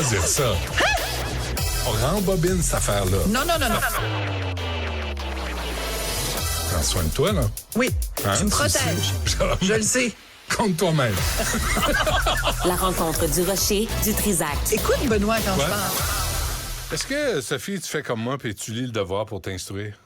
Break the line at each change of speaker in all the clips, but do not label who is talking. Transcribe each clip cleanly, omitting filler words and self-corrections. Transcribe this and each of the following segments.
dire ça. On rembobine cette affaire-là.
Non.
Prends soin de toi, là.
Oui,
Hein,
tu me protèges. Je le sais.
Compte toi-même.
La rencontre du Rocher, du Trisac.
Écoute, Benoît, quand je
Ouais.
parle.
Est-ce que, Sophie, tu fais comme moi puis tu lis le devoir pour t'instruire?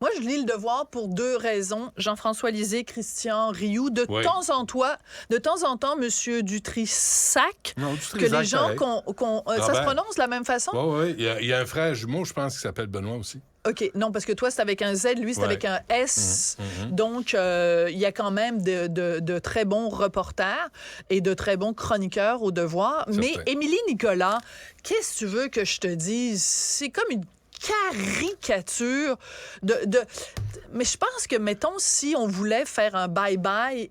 Moi, je lis le devoir pour deux raisons. Jean-François Lisée, Christian Rioux. De temps en temps, Monsieur Dutrissac,
Non,
que
Dutrisac,
les gens...
pareil.
ça se prononce de la même façon?
Oui. Il y a un frère jumeau, je pense, qui s'appelle Benoît aussi.
OK. Non, parce que toi, c'est avec un Z, lui, c'est avec un S. Donc, il y a quand même de très bons reporters et de très bons chroniqueurs au devoir.
Certain.
Mais Émilie Nicolas, qu'est-ce que tu veux que je te dise? C'est comme une caricature mais je pense que, mettons, si on voulait faire un bye-bye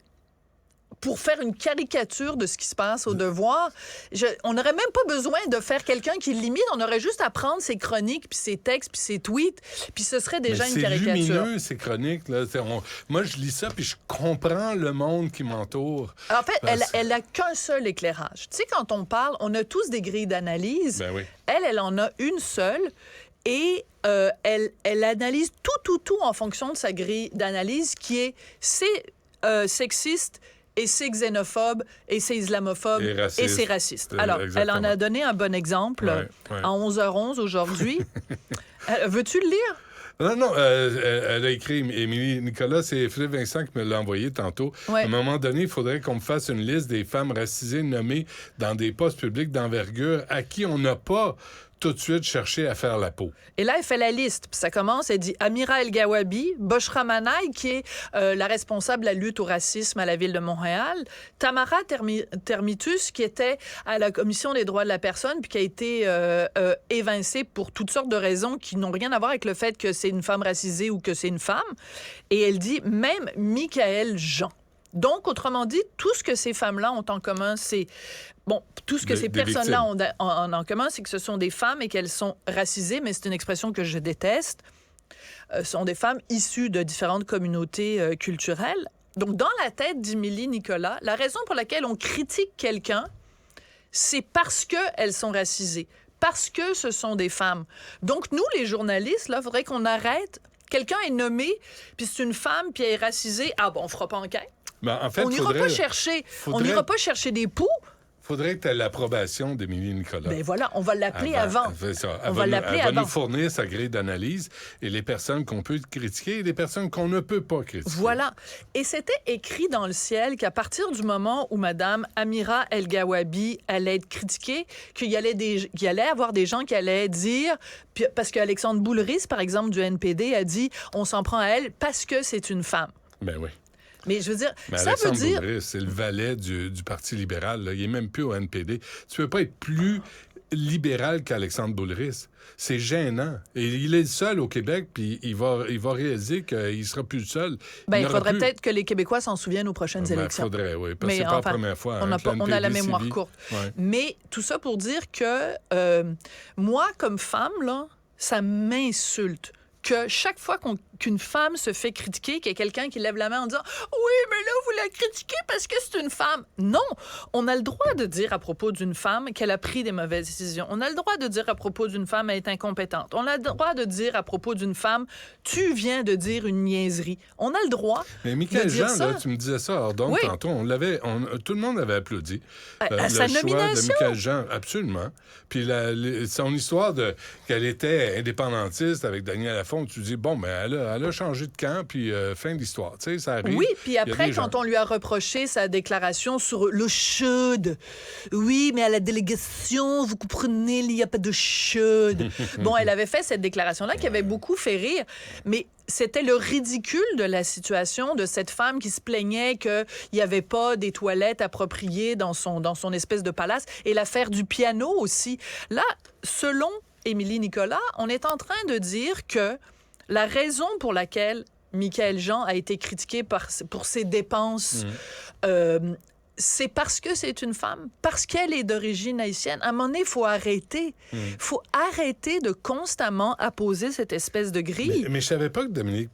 pour faire une caricature de ce qui se passe au devoir, on n'aurait même pas besoin de faire quelqu'un qui limite, on aurait juste à prendre ses chroniques, puis ses textes, puis ses tweets, puis ce serait déjà une caricature.
C'est lumineux, ces chroniques. Là. Moi, je lis ça, puis je comprends le monde qui m'entoure.
En fait, elle a qu'un seul éclairage. Tu sais, quand on parle, on a tous des grilles d'analyse.
Ben oui.
Elle en a une seule. Et elle analyse tout en fonction de sa grille d'analyse qui est c'est sexiste et c'est xénophobe et c'est islamophobe et c'est raciste. Alors,
exactement.
elle en a donné un bon exemple à 11h11 aujourd'hui. Veux-tu le lire?
Non, elle a écrit, Émilie Nicolas, c'est Philippe Vincent qui me l'a envoyé tantôt.
Ouais.
À un moment donné, il faudrait qu'on me fasse une liste des femmes racisées nommées dans des postes publics d'envergure à qui on n'a pas tout de suite cherché à faire la peau.
Et là, elle fait la liste. Puis ça commence, elle dit Amira El-Gawabi, Boshra Manaï, qui est la responsable de la lutte au racisme à la Ville de Montréal, Tamara Termitus, qui était à la Commission des droits de la personne, puis qui a été évincée pour toutes sortes de raisons qui n'ont rien à voir avec le fait que c'est une femme racisée ou que c'est une femme. Et elle dit même Michael Jean. Donc, autrement dit, tout ce que ces femmes-là ont en commun, c'est... Bon, tout ce que ces personnes-là ont en commun, c'est que ce sont des femmes et qu'elles sont racisées, mais c'est une expression que je déteste. Ce sont des femmes issues de différentes communautés culturelles. Donc, dans la tête d'Émilie Nicolas, la raison pour laquelle on critique quelqu'un, c'est parce qu'elles sont racisées, parce que ce sont des femmes. Donc, nous, les journalistes, là, il faudrait qu'on arrête. Quelqu'un est nommé, puis c'est une femme, puis elle est racisée. Ah bon, on fera pas enquête.
Ben, en fait,
On n'ira pas chercher des poux.
Faudrait que tu aies l'approbation d'Émilie Nicolas.
Ben voilà, on va l'appeler avant.
Elle va nous fournir sa grille d'analyse et les personnes qu'on peut critiquer et les personnes qu'on ne peut pas critiquer.
Voilà. Et c'était écrit dans le ciel qu'à partir du moment où Mme Amira El-Gawabi allait être critiquée, qu'il y allait avoir des gens qui allaient dire, parce qu'Alexandre Boulris, par exemple, du NPD, a dit « on s'en prend à elle parce que c'est une femme ».
Ben oui.
Mais je veux dire,
mais
ça
Alexandre
veut dire...
Boulris, c'est le valet du Parti libéral. Là. Il n'est même plus au NPD. Tu peux pas être plus libéral qu'Alexandre Boulris. C'est gênant. Et il est le seul au Québec, puis il va réaliser qu'il sera plus le seul.
Ben, il faudrait peut-être que les Québécois s'en souviennent aux prochaines élections.
Il faudrait, oui. Parce que c'est pas la première fois.
On a la mémoire courte. Ouais. Mais tout ça pour dire que moi, comme femme, là, ça m'insulte que chaque fois qu'une femme se fait critiquer, qu'il y a quelqu'un qui lève la main en disant « Oui, mais là, vous la critiquez parce que c'est une femme. » Non, on a le droit de dire à propos d'une femme qu'elle a pris des mauvaises décisions. On a le droit de dire à propos d'une femme qu'elle est incompétente. On a le droit de dire à propos d'une femme « Tu viens de dire une niaiserie. » On a le droit
mais Michael
de dire
Jean,
ça.
Là, tu me disais ça, donc oui. Tantôt, tout le monde avait applaudi.
À sa nomination.
Le choix de Michael Jean, absolument. Puis son histoire qu'elle était indépendantiste avec Daniel Lafont, tu dis, bon, ben elle a changé de camp, puis fin de l'histoire. Tu sais, ça arrive.
Oui, puis après, quand on lui a reproché sa déclaration sur l'eau chaude, oui, mais à la délégation, vous comprenez, il n'y a pas d'eau chaude. Bon, elle avait fait cette déclaration-là qui avait beaucoup fait rire, mais c'était le ridicule de la situation de cette femme qui se plaignait qu'il n'y avait pas des toilettes appropriées dans son espèce de palace, et l'affaire du piano aussi. Là, selon Émilie Nicolas, on est en train de dire que la raison pour laquelle Michael Jean a été critiqué pour ses dépenses c'est parce que c'est une femme, parce qu'elle est d'origine haïtienne. À un moment donné, il faut arrêter. Il faut arrêter de constamment apposer cette espèce de grille.
Mais je savais pas que Dominique,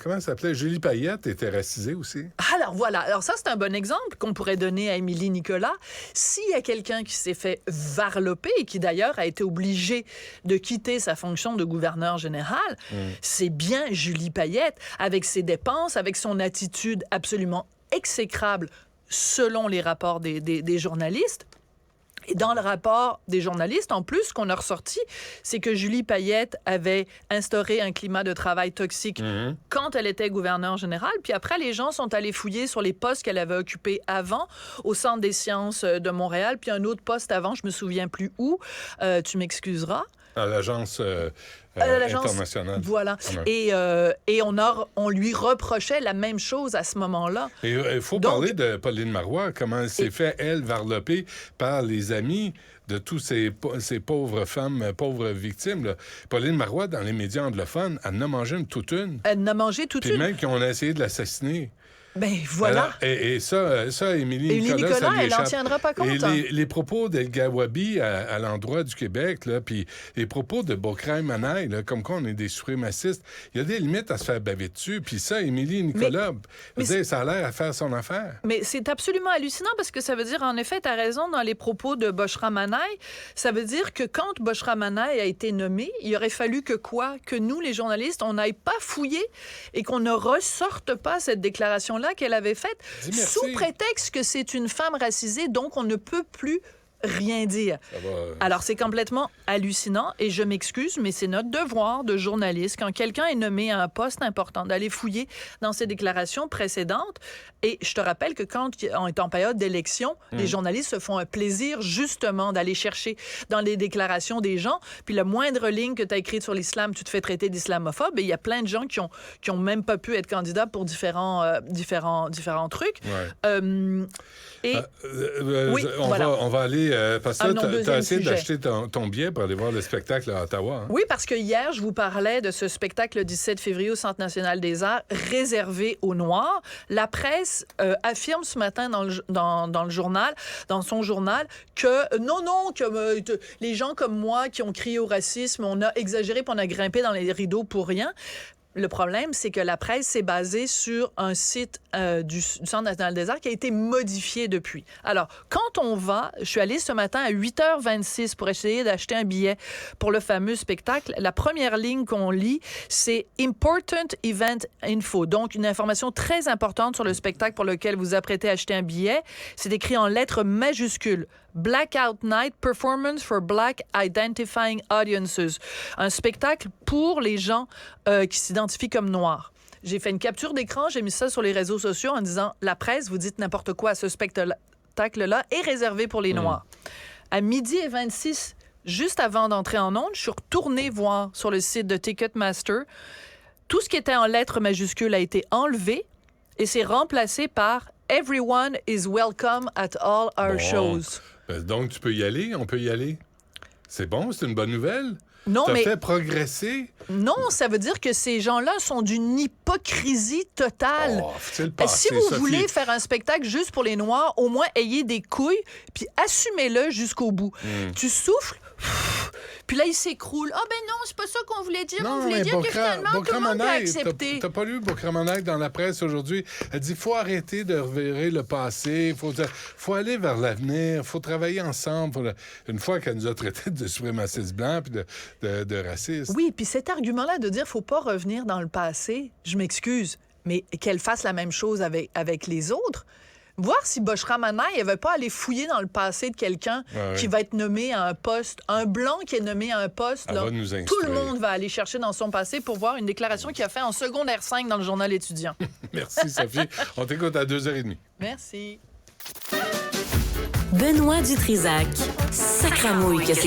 comment elle s'appelait? Julie Payette était racisée aussi.
Alors voilà, alors ça c'est un bon exemple qu'on pourrait donner à Émilie Nicolas. S'il y a quelqu'un qui s'est fait varloper et qui d'ailleurs a été obligé de quitter sa fonction de gouverneur général, c'est bien Julie Payette, avec ses dépenses, avec son attitude absolument exécrable selon les rapports des journalistes. Et dans le rapport des journalistes, en plus, ce qu'on a ressorti, c'est que Julie Payette avait instauré un climat de travail toxique quand elle était gouverneure générale. Puis après, les gens sont allés fouiller sur les postes qu'elle avait occupés avant au Centre des sciences de Montréal, puis un autre poste avant, je me souviens plus où. Tu m'excuseras.
À l'agence internationale.
Voilà.
Ouais.
Et on lui reprochait la même chose à ce moment-là.
Et il faut parler de Pauline Marois, comment elle s'est fait, elle, varloper par les amis de tous ces pauvres femmes, pauvres victimes. Là. Pauline Marois, dans les médias anglophones, elle en a mangé toute une.
Elle en a mangé toute une.
Puis même qu'on a essayé de l'assassiner.
Ben voilà.
Alors, et ça, Émilie Nicolas, ça lui
elle
échappe.
n'en tiendra pas compte.
Et les propos d'El Gawabi à l'endroit du Québec, là, puis les propos de Bokraim Manaï, là, comme quoi on est des suprémacistes, il y a des limites à se faire baver dessus. Puis ça, Émilie Nicolas, ça a l'air à faire son affaire.
Mais c'est absolument hallucinant parce que ça veut dire, en effet, tu as raison dans les propos de Boshra Manaï. Ça veut dire que quand Boshra Manaï a été nommé, il aurait fallu que quoi? Que nous, les journalistes, on n'aille pas fouiller et qu'on ne ressorte pas cette déclaration-là qu'elle avait faite sous prétexte que c'est une femme racisée, donc on ne peut plus rien dire. Alors, c'est complètement hallucinant et je m'excuse, mais c'est notre devoir de journaliste, quand quelqu'un est nommé à un poste important, d'aller fouiller dans ses déclarations précédentes. Et je te rappelle que quand on est en période d'élection, les journalistes se font un plaisir justement d'aller chercher dans les déclarations des gens. Puis la moindre ligne que tu as écrite sur l'islam, tu te fais traiter d'islamophobe. Et il y a plein de gens qui ont même pas pu être candidats pour différents trucs.
Ouais.
Oui,
on va aller... parce que tu as essayé
sujet.
d'acheter ton billet pour aller voir le spectacle à Ottawa. Hein?
Oui, parce que hier, je vous parlais de ce spectacle le 17 février au Centre national des arts réservé aux Noirs. La presse affirme ce matin dans le journal, dans son journal, que non, que les gens comme moi qui ont crié au racisme, on a exagéré puis on a grimpé dans les rideaux pour rien. Le problème, c'est que la presse s'est basée sur un site du Centre national des arts qui a été modifié depuis. Alors, quand on va, je suis allée ce matin à 8h26 pour essayer d'acheter un billet pour le fameux spectacle. La première ligne qu'on lit, c'est « Important Event Info », donc une information très importante sur le spectacle pour lequel vous apprêtez à acheter un billet. C'est écrit en lettres majuscules. Blackout Night Performance for Black Identifying Audiences. Un spectacle pour les gens qui s'identifient comme noirs. J'ai fait une capture d'écran, j'ai mis ça sur les réseaux sociaux en disant « La presse, vous dites n'importe quoi, ce spectacle-là est réservé pour les Noirs. » À 12h26, juste avant d'entrer en ondes, je suis retournée voir sur le site de Ticketmaster. Tout ce qui était en lettres majuscules a été enlevé et c'est remplacé par « Everyone is welcome at all our shows ».
Donc, tu peux y aller, on peut y aller. C'est bon, c'est une bonne nouvelle.
Non,
T'as
mais
fait progresser.
Non, ça veut dire que ces gens-là sont d'une hypocrisie totale.
Oh, faut-il passer,
si vous
Sophie?
voulez faire un spectacle juste pour les Noirs, au moins ayez des couilles, puis assumez-le jusqu'au bout. Tu souffles, puis là, il s'écroule. Ah ben non, c'est pas ça qu'on voulait dire. On voulait dire que finalement, tout le monde a accepté.
T'as pas lu Bokramanai dans la presse aujourd'hui? Elle dit, faut arrêter de revirer le passé, faut aller vers l'avenir, faut travailler ensemble. Une fois qu'elle nous a traités de suprémacistes blancs puis de racistes.
Oui, puis cet argument-là de dire faut pas revenir dans le passé, je m'excuse, mais qu'elle fasse la même chose avec les autres. Voir si Boshra Manaï ne veut pas aller fouiller dans le passé de quelqu'un qui va être nommé à un poste, un blanc qui est nommé à un poste. Là, tout le monde va aller chercher dans son passé pour voir une déclaration qu'il a faite en secondaire 5 dans le journal étudiant.
Merci, Sophie. On t'écoute à 2h30.
Merci.
Benoît Dutrisac. Sacramouille que c'est